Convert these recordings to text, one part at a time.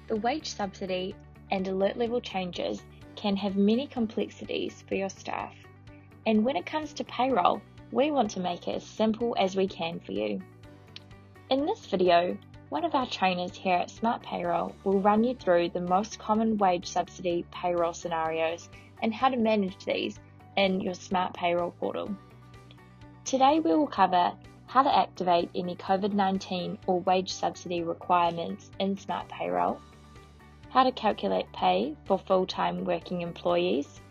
The wage subsidy and alert level changes can have many complexities for your staff. And when it comes to payroll, we want to make it as simple as we can for you. In this video, one of our trainers here at SmartPayroll will run you through the most common wage subsidy payroll scenarios and how to manage these in your SmartPayroll portal. Today we will cover how to activate any COVID-19 or wage subsidy requirements in SmartPayroll, how to calculate pay for full-time working employees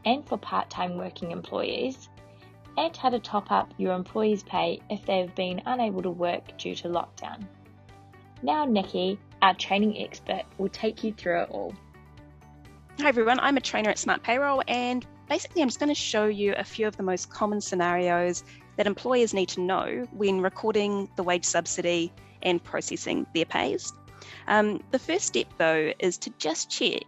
and for part-time working employees, and how to top up your employees' pay if they have been unable to work due to lockdown. Now Nikki, our training expert, will take you through it all. Hi everyone, I'm a trainer at SmartPayroll, and basically I'm just going to show you a few of the most common scenarios that employers need to know when recording the wage subsidy and processing their pays. The first step though is to just check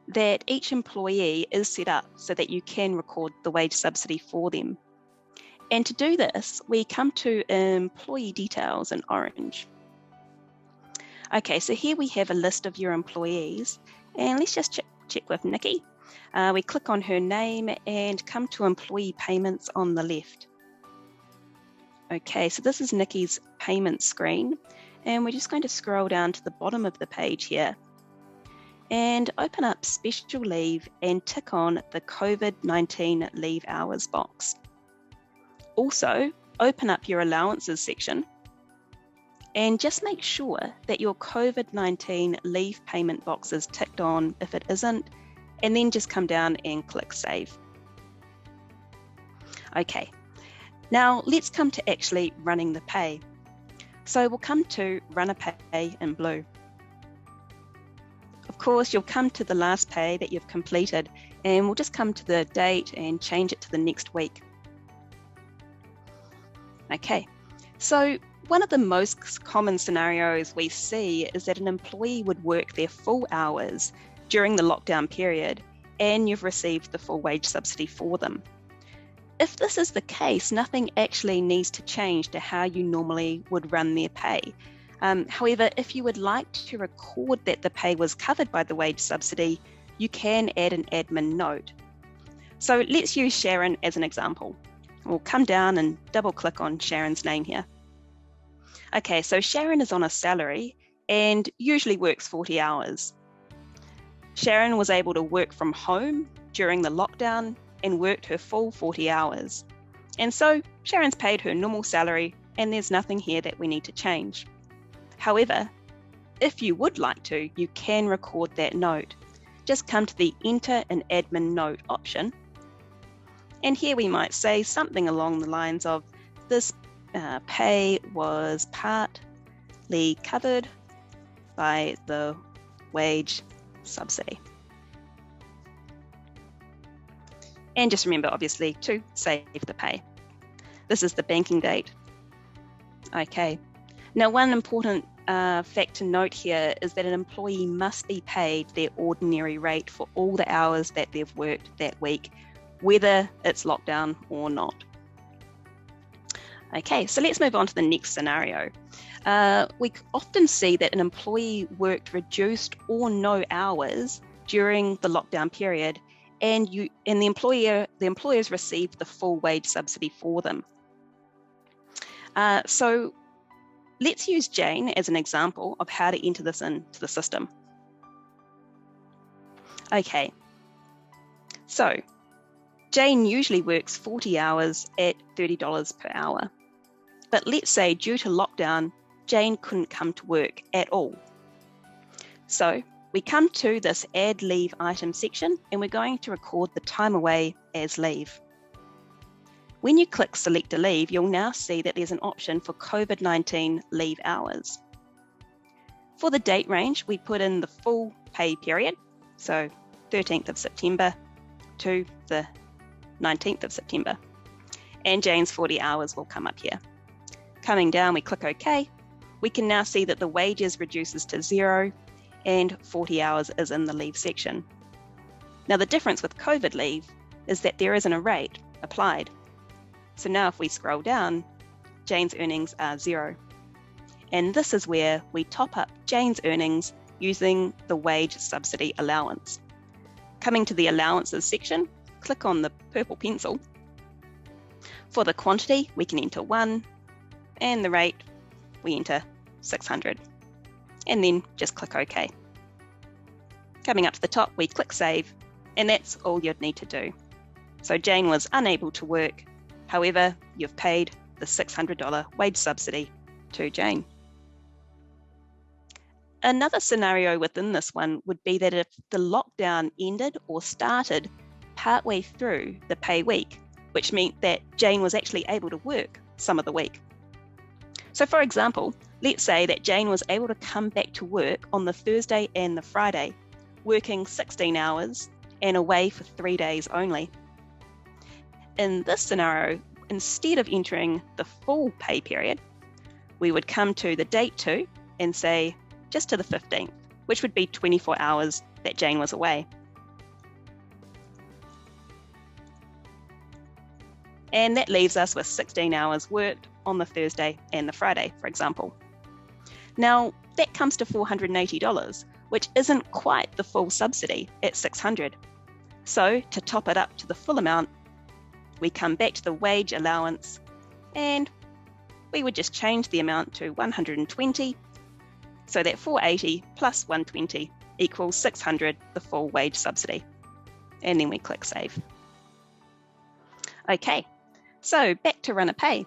that each employee is set up so that you can record the wage subsidy for them. And to do this, we come to employee details in orange. Okay, so here we have a list of your employees, and let's just check with Nikki. We click on her name and come to employee payments on the left. Okay, so this is Nikki's payment screen, and we're just going to scroll down to the bottom of the page here and open up special leave and tick on the COVID-19 leave hours box. Also, open up your allowances section and just make sure that your COVID-19 leave payment box is ticked on if it isn't, and then just come down and click Save. Okay, now let's come to actually running the pay. So we'll come to Run a Pay in blue. Of course, you'll come to the last pay that you've completed, and we'll just come to the date and change it to the next week. Okay, so one of the most common scenarios we see is that an employee would work their full hours during the lockdown period, and you've received the full wage subsidy for them. If this is the case, nothing actually needs to change to how you normally would run their pay. However, if you would like to record that the pay was covered by the wage subsidy, you can add an admin note. So let's use Sharon as an example. We'll come down and double click on Sharon's name here. Okay, so Sharon is on a salary and usually works 40 hours. Sharon was able to work from home during the lockdown and worked her full 40 hours. And so Sharon's paid her normal salary, and there's nothing here that we need to change. However, if you would like to, you can record that note. Just come to the Enter an Admin Note option. And here we might say something along the lines of, this pay was partly covered by the wage subsidy. And just remember, obviously, to save the pay. This is the banking date. Okay. Now, one important fact to note here is that an employee must be paid their ordinary rate for all the hours that they've worked that week, whether it's lockdown or not. Okay, so let's move on to the next scenario. We often see that an employee worked reduced or no hours during the lockdown period, and the employers received the full wage subsidy for them. So let's use Jane as an example of how to enter this into the system. Okay, so Jane usually works 40 hours at $30 per hour. But let's say due to lockdown, Jane couldn't come to work at all. So we come to this Add Leave Item section, and we're going to record the time away as leave. When you click Select a Leave, you'll now see that there's an option for COVID-19 leave hours. For the date range, we put in the full pay period, so 13th of September to the 19th of September. And Jane's 40 hours will come up here. Coming down, we click OK. We can now see that the wages reduces to 0 and 40 hours is in the leave section. Now the difference with COVID leave is that there isn't a rate applied. So now if we scroll down, Jane's earnings are 0. And this is where we top up Jane's earnings using the wage subsidy allowance. Coming to the allowances section, click on the purple pencil. For the quantity, we can enter 1, and the rate, we enter 600. And then just click OK. Coming up to the top, we click Save, and that's all you'd need to do. So Jane was unable to work, however, you've paid the $600 wage subsidy to Jane. Another scenario within this one would be that if the lockdown ended or started partway through the pay week, which meant that Jane was actually able to work some of the week. So for example, let's say that Jane was able to come back to work on the Thursday and the Friday, working 16 hours and away for 3 days only. In this scenario, instead of entering the full pay period, we would come to the date to and say just to the 15th, which would be 24 hours that Jane was away. And that leaves us with 16 hours worked on the Thursday and the Friday, for example. Now, that comes to $480, which isn't quite the full subsidy at $600. So to top it up to the full amount, we come back to the wage allowance and we would just change the amount to 120, so that 480 plus 120 equals 600, the full wage subsidy. And then we click Save. Okay, so back to runner pay.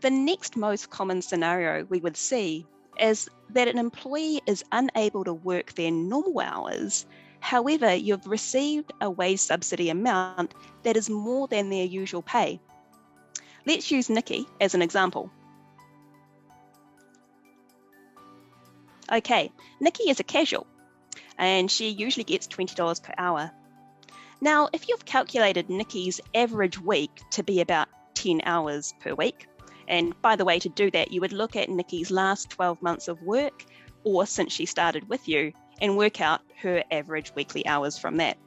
The next most common scenario we would see is that an employee is unable to work their normal hours. However, you've received a wage subsidy amount that is more than their usual pay. Let's use Nikki as an example. Okay, Nikki is a casual and she usually gets $20 per hour. Now, if you've calculated Nikki's average week to be about 10 hours per week, and by the way, to do that, you would look at Nikki's last 12 months of work or since she started with you and work out her average weekly hours from that.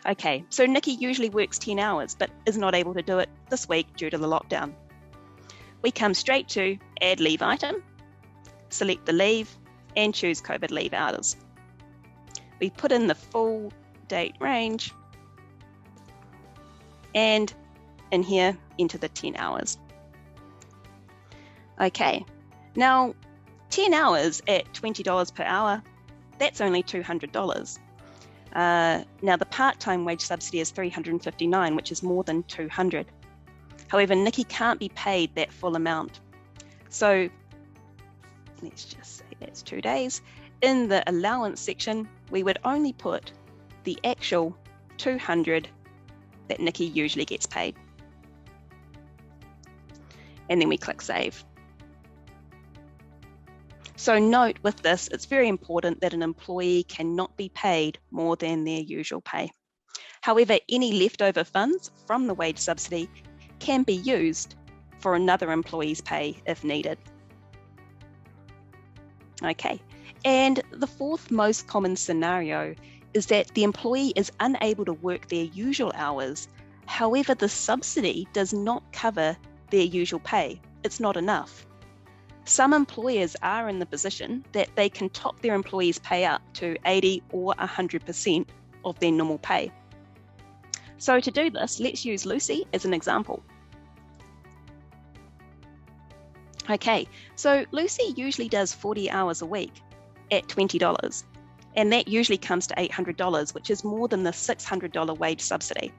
Okay, so Nikki usually works 10 hours but is not able to do it this week due to the lockdown. We come straight to Add Leave Item, select the leave and choose COVID leave hours. We put in the full date range and in here enter the 10 hours. Okay, now 10 hours at $20 per hour, that's only $200. Now the part-time wage subsidy is $359, which is more than $200. However, Nikki can't be paid that full amount. So let's just say that's 2 days. In the allowance section, we would only put the actual $200 that Nikki usually gets paid. And then we click Save. So note with this, it's very important that an employee cannot be paid more than their usual pay. However, any leftover funds from the wage subsidy can be used for another employee's pay if needed. Okay, and the fourth most common scenario is that the employee is unable to work their usual hours. However, the subsidy does not cover their usual pay. It's not enough. Some employers are in the position that they can top their employees' pay up to 80 or 100% of their normal pay. So to do this, let's use Lucy as an example. Okay, so Lucy usually does 40 hours a week at $20, and that usually comes to $800, which is more than the $600 wage subsidy.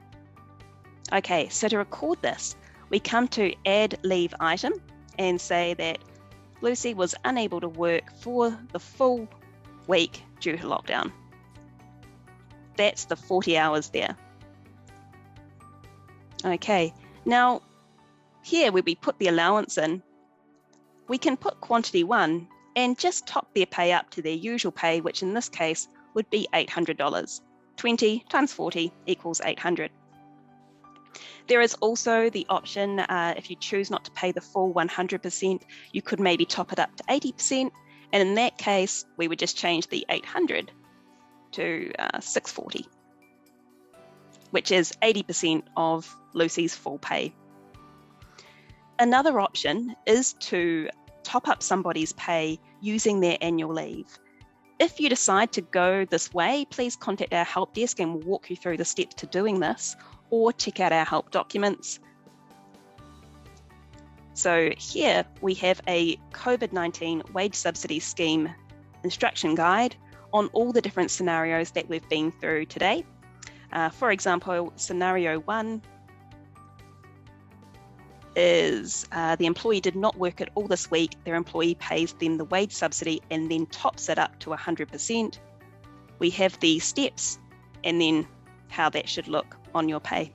Okay, so to record this, we come to Add Leave Item and say that Lucy was unable to work for the full week due to lockdown. That's the 40 hours there. Okay, now here where we put the allowance in, we can put quantity 1 and just top their pay up to their usual pay, which in this case would be $800. 20 times 40 equals 800. There is also the option, if you choose not to pay the full 100%, you could maybe top it up to 80%. And in that case, we would just change the 800 to 640, which is 80% of Lucy's full pay. Another option is to top up somebody's pay using their annual leave. If you decide to go this way, please contact our help desk and we'll walk you through the steps to doing this, or check out our help documents. So here we have a COVID-19 wage subsidy scheme instruction guide on all the different scenarios that we've been through today. For example, scenario 1 is the employee did not work at all this week. Their employee pays them the wage subsidy and then tops it up to 100%. We have the steps and then how that should look on your pay.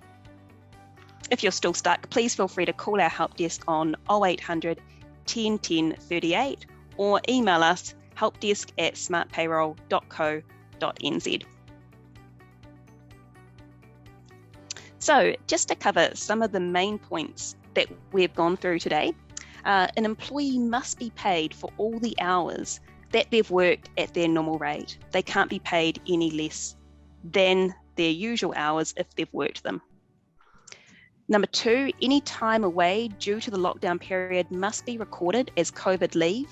If you're still stuck, please feel free to call our help desk on 0800 10 10 38 or email us helpdesk@smartpayroll.co.nz. So just to cover some of the main points that we've gone through today, an employee must be paid for all the hours that they've worked at their normal rate. They can't be paid any less than their usual hours if they've worked them. Number 2, any time away due to the lockdown period must be recorded as COVID leave.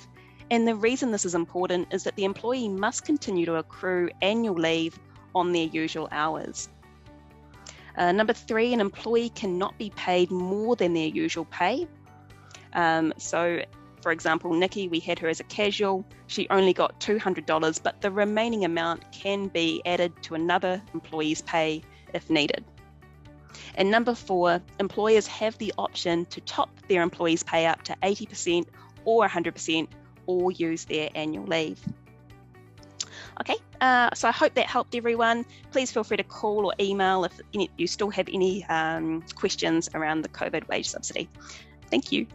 And the reason this is important is that the employee must continue to accrue annual leave on their usual hours. Number 3, an employee cannot be paid more than their usual pay. So, for example, Nikki, we had her as a casual. She only got $200, but the remaining amount can be added to another employee's pay if needed. And number 4, employers have the option to top their employees' pay up to 80% or 100% or use their annual leave. Okay, so I hope that helped everyone. Please feel free to call or email if you still have any questions around the COVID wage subsidy. Thank you.